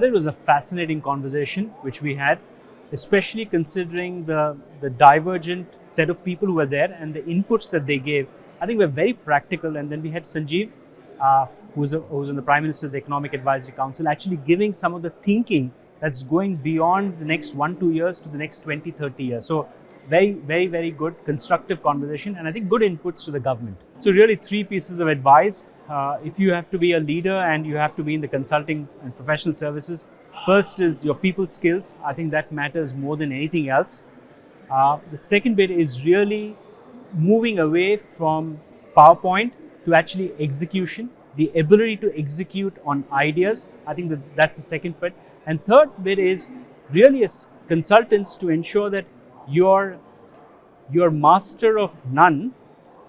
think it was a fascinating conversation which we had, especially considering the divergent set of people who were there and the inputs that they gave. I think we're very practical. And then we had Sanjeev, who's on the Prime Minister's Economic Advisory Council, actually giving some of the thinking that's going beyond the next 1-2 years to the next 20-30 years. So very, very, very good, constructive conversation, and I think good inputs to the government. So really 3 pieces of advice. If you have to be a leader and you have to be in the consulting and professional services, first is your people skills. I think that matters more than anything else. The second bit is really moving away from PowerPoint to actually execution, the ability to execute on ideas. I think that's the second bit. And third bit is really as consultants to ensure that you're master of none,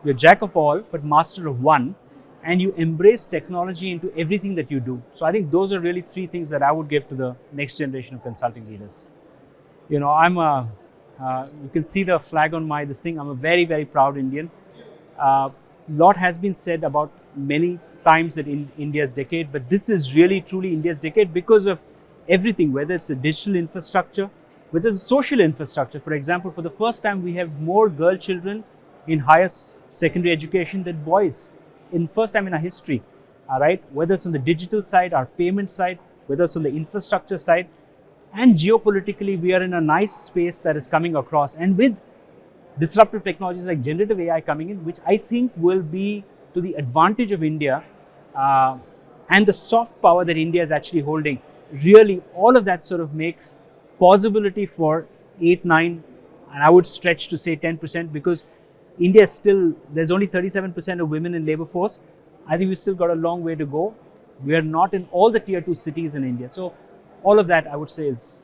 you're jack of all, but master of one, and you embrace technology into everything that you do. So I think those are really 3 things that I would give to the next generation of consulting leaders. You know, you can see the flag on my this thing. I'm a very, very proud Indian. Lot has been said about many times that in India's decade, but this is really truly India's decade because of everything, whether it's a digital infrastructure, whether it's a social infrastructure. For example, for the first time, we have more girl children in higher secondary education than boys. In first time in our history, right? Whether it's on the digital side, our payment side, whether it's on the infrastructure side, and geopolitically, we are in a nice space that is coming across. And with disruptive technologies like generative AI coming in, which I think will be to the advantage of India and the soft power that India is actually holding, really all of that sort of makes possibility for 8, 9, and I would stretch to say 10%, because India is still, there's only 37% of women in labor force. I think we've still got a long way to go. We are not in all the tier 2 cities in India. So all of that I would say is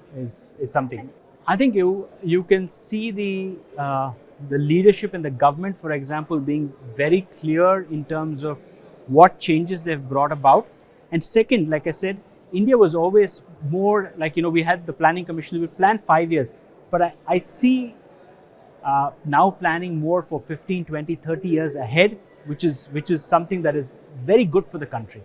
something. I think you can see the leadership in the government, for example, being very clear in terms of what changes they've brought about. And second, like I said, India was always more like, we had the planning commission, we planned 5 years, but I see now planning more for 15, 20, 30 years ahead, which is something that is very good for the country.